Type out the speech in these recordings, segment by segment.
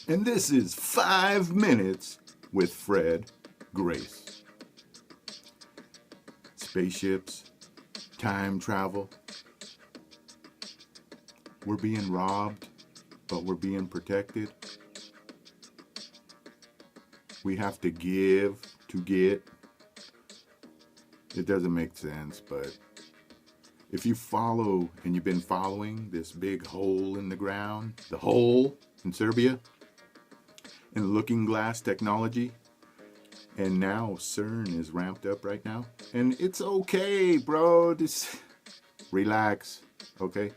And this is 5 Minutes with Fred Grace. Spaceships, time travel. We're being robbed, but we're being protected. We have to give to get. It doesn't make sense, but if you follow and you've been following this big hole in the ground, the hole in Serbia, and looking glass technology, and now CERN is ramped up right now, and it's okay, bro. Just relax, okay?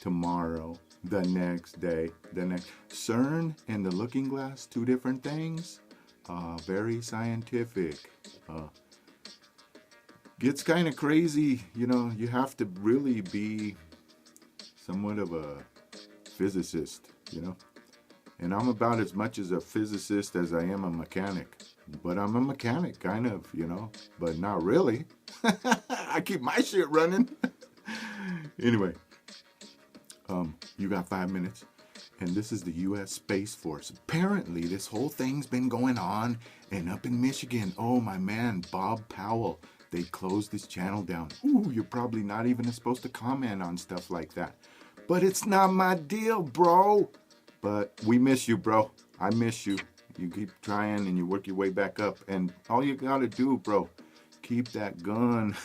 Tomorrow, the next day, the next. CERN and the looking glass, two different things. Very scientific. Gets kind of crazy, you know. You have to really be somewhat of a physicist, you know. And I'm about as much as a physicist as I am a mechanic. But I'm a mechanic, kind of, you know. But not really. I keep my shit running. Anyway, you got 5 minutes. And this is the U.S. Space Force. Apparently, this whole thing's been going on. And up in Michigan, oh, my man, Bob Powell, they closed this channel down. Ooh, you're probably not even supposed to comment on stuff like that. But it's not my deal, bro. But we miss you, bro. I miss you. You keep trying and you work your way back up. And all you gotta do, bro, keep that gun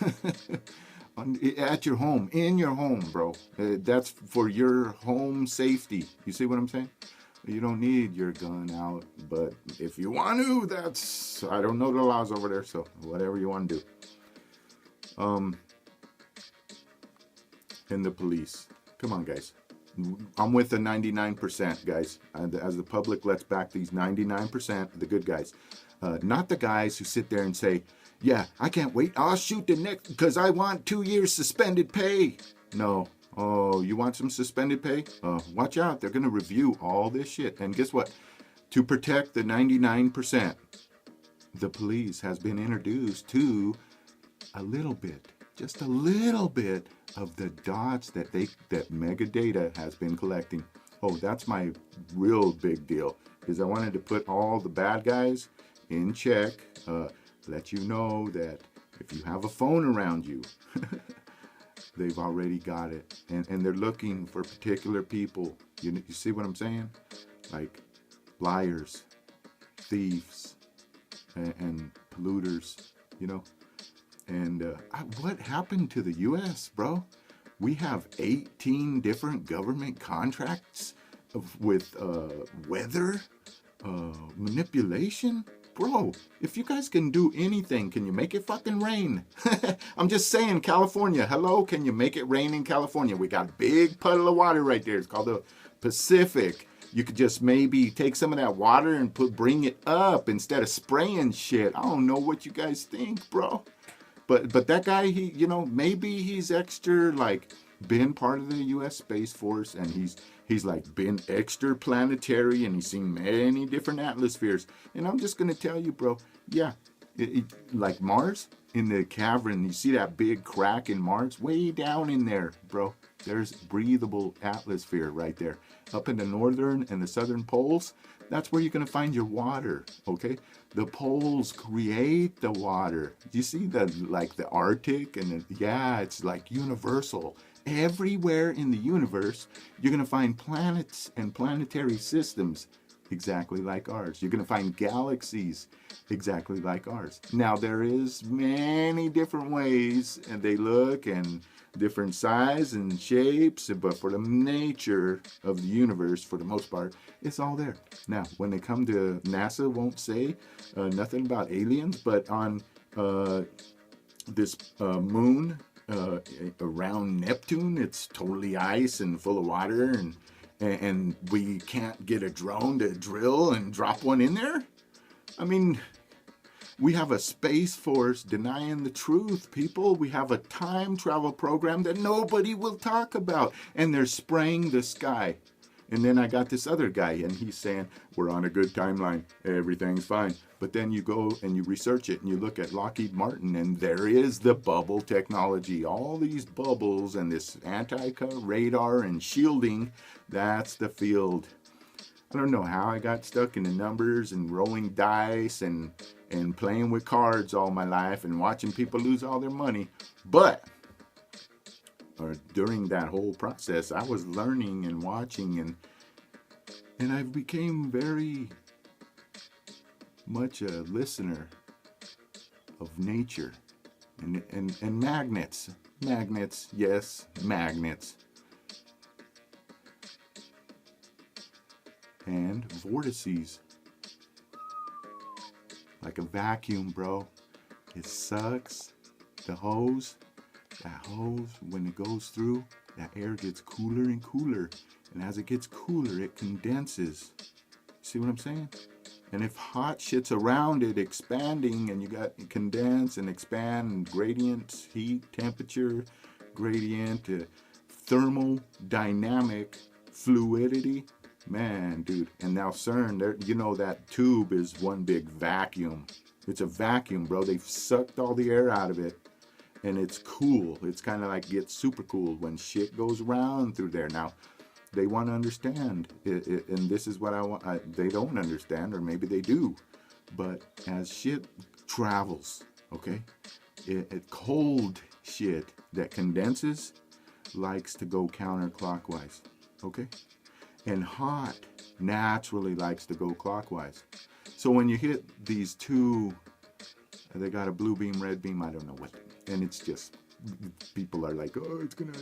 at your home, in your home, bro. That's for your home safety. You see what I'm saying? You don't need your gun out, but if you want to, that's, I don't know the laws over there, so whatever you want to do. And the police. Come on, guys. I'm with the 99%, guys. As the public, let's back these 99%, the good guys. Not the guys who sit there and say, yeah, I can't wait. I'll shoot the next because I want 2 years suspended pay. No. Oh, you want some suspended pay? Watch out. They're going to review all this shit. And guess what? To protect the 99%, the police has been introduced to a little bit, just a little bit of the dots that Mega Data has been collecting. Oh, that's my real big deal, is I wanted to put all the bad guys in check, let you know that if you have a phone around you, they've already got it, and they're looking for particular people. You see what I'm saying? Like liars, thieves, and polluters, you know. And what happened to the U.S., bro? We have 18 different government contracts with weather manipulation. Bro, if you guys can do anything, can you make it fucking rain? I'm just saying, California, hello, can you make it rain in California? We got a big puddle of water right there. It's called the Pacific. You could just maybe take some of that water and bring it up instead of spraying shit. I don't know what you guys think, bro. But that guy, he, you know, maybe he's extra, like, been part of the U.S. Space Force, and he's like been extra planetary, and he's seen many different atmospheres. And I'm just gonna tell you, bro, yeah, like Mars, in the cavern, you see that big crack in Mars? Way down in there, bro, there's breathable atmosphere right there. Up in the northern and the southern poles, that's where you're going to find your water, okay? The poles create the water. Do you see like the Arctic? And yeah, it's like universal. Everywhere in the universe, you're going to find planets and planetary systems exactly like ours. You're going to find galaxies exactly like ours. Now, there is many different ways, and they look and different size and shapes, but for the nature of the universe, for the most part, it's all there. Now, when they come to NASA, won't say nothing about aliens, but on this moon around Neptune, it's totally ice and full of water, and we can't get a drone to drill and drop one in there? I mean, we have a Space Force denying the truth, people. We have a time travel program that nobody will talk about, and they're spraying the sky. And then I got this other guy, and he's saying, we're on a good timeline, everything's fine. But then you go and you research it, and you look at Lockheed Martin, and there is the bubble technology. All these bubbles and this anti-radar and shielding, that's the field. I don't know how I got stuck in the numbers and rolling dice and playing with cards all my life and watching people lose all their money. But or during that whole process, I was learning and watching, and I became very much a listener of nature and magnets. Magnets, yes, magnets. And vortices. Like a vacuum, bro. It sucks the hose. That hose, when it goes through, that air gets cooler and cooler. And as it gets cooler, it condenses. See what I'm saying? And if hot shit's around it expanding, and you got condense and expand and gradient, heat, temperature, gradient, thermodynamic fluidity, man, dude. And now CERN, you know that tube is one big vacuum. It's a vacuum, bro. They've sucked all the air out of it. And it's cool. It's kind of like gets super cool when shit goes around through there. Now, they want to understand, and this is what I want. They don't understand, or maybe they do. But as shit travels, okay, cold shit that condenses likes to go counterclockwise, okay, and hot naturally likes to go clockwise. So when you hit these two, they got a blue beam, red beam, I don't know what. And it's just, people are like, oh, it's gonna,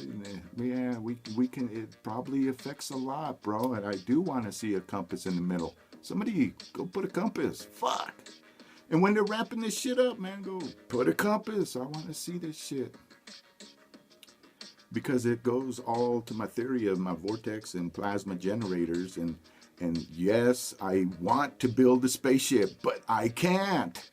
yeah, we can, it probably affects a lot, bro. And I do want to see a compass in the middle. Somebody go put a compass. Fuck. And when they're wrapping this shit up, man, go put a compass. I want to see this shit. Because it goes all to my theory of my vortex and plasma generators. And yes, I want to build a spaceship, but I can't.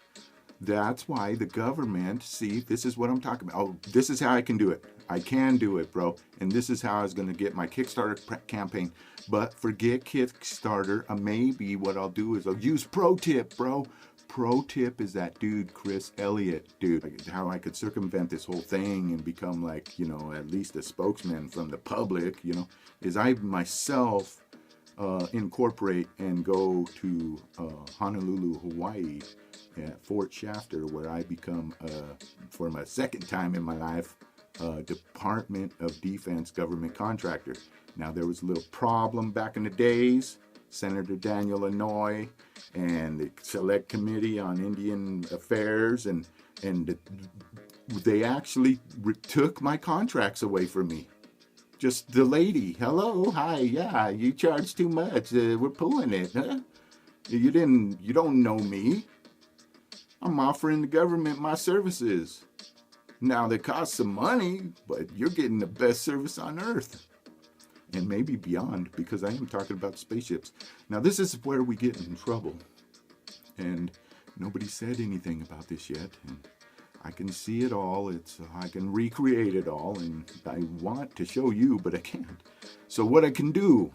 That's why the government, see, this is what I'm talking about. Oh, this is how I can do it. I can do it, bro. And this is how I was going to get my Kickstarter campaign. But forget Kickstarter. Maybe what I'll do is I'll use Pro Tip, bro. Pro Tip is that dude, Chris Elliott, dude. How I could circumvent this whole thing and become like, you know, at least a spokesman from the public, you know, is I myself incorporate and go to Honolulu, Hawaii, at Fort Shafter, where I become, for my second time in my life, Department of Defense government contractor. Now, there was a little problem back in the days. Senator Daniel Inouye and the Select Committee on Indian Affairs, and they actually took my contracts away from me. Just the lady, hello, hi, yeah, you charge too much. We're pulling it, huh? You don't know me. I'm offering the government my services. Now, they cost some money, but you're getting the best service on Earth. And maybe beyond, because I am talking about spaceships. Now, this is where we get in trouble. And nobody said anything about this yet. And I can see it all. I can recreate it all. And I want to show you, but I can't. So what I can do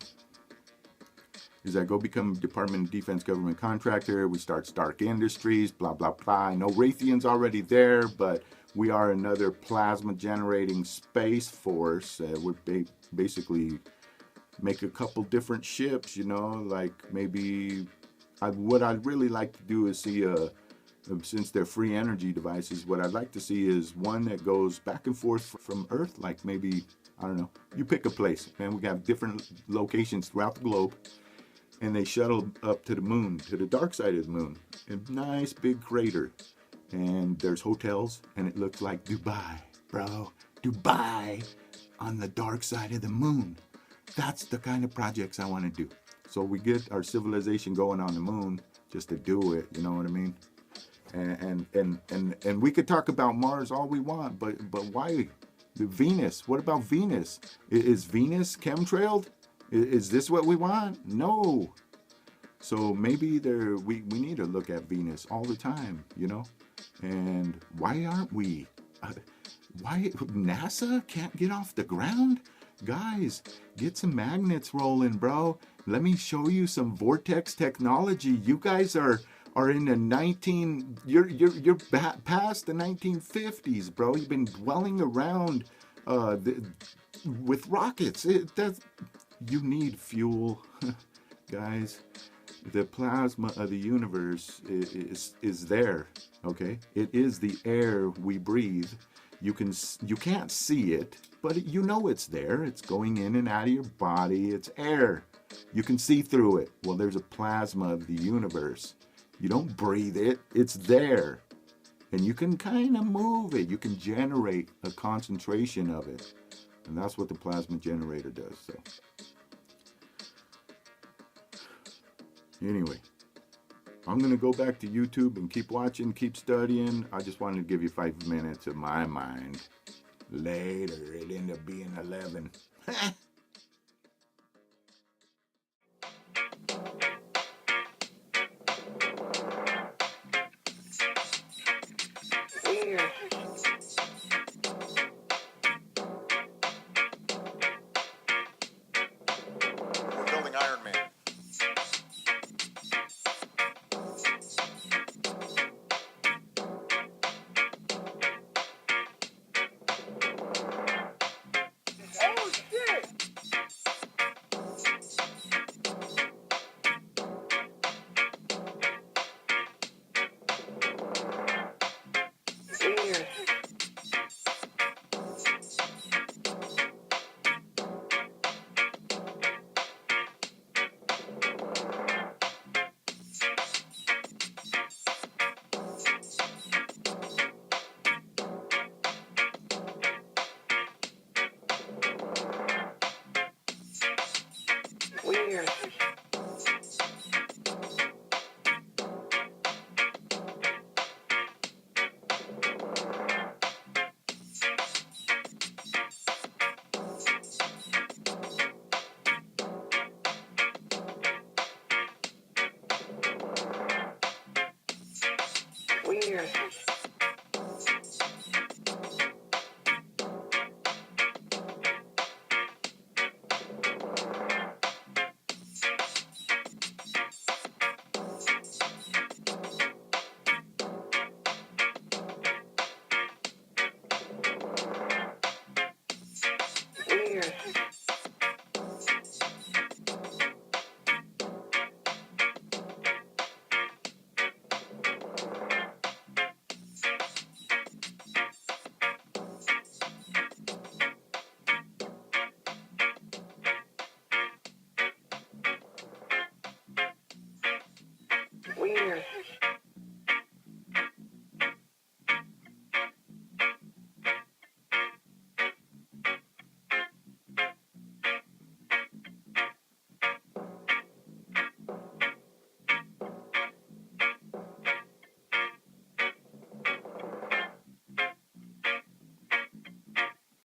is I go become Department of Defense government contractor. We start Stark Industries, blah, blah, blah. I know Raytheon's already there, but we are another plasma generating space force. We're basically make a couple different ships, you know, like maybe what I'd really like to do is see since they're free energy devices, what I'd like to see is one that goes back and forth from Earth, like maybe, I don't know, you pick a place, and we have different locations throughout the globe. And they shuttle up to the moon, to the dark side of the moon. A nice big crater. And there's hotels, and it looks like Dubai, bro. Dubai on the dark side of the moon. That's the kind of projects I want to do. So we get our civilization going on the moon just to do it, you know what I mean? And we could talk about Mars all we want, but why Venus? What about Venus? Is Venus chemtrailed? Is this what we want? No. So maybe we need to look at Venus all the time, you know? And why aren't we? Why NASA can't get off the ground? Guys, get some magnets rolling, bro. Let me show you some vortex technology. You guys are in the you're past the 1950s, bro. You've been dwelling around with rockets. You need fuel. guys, the plasma of the universe is there. Okay, it is the air we breathe. You can't see it, but you know it's there. It's going in and out of your body. It's air. You can see through it. Well, there's a plasma of the universe. You don't breathe it. It's there. And you can kind of move it. You can generate a concentration of it. And that's what the plasma generator does. So anyway, I'm going to go back to YouTube and keep watching, keep studying. I just wanted to give you 5 minutes of my mind. Later, it ended up being 11.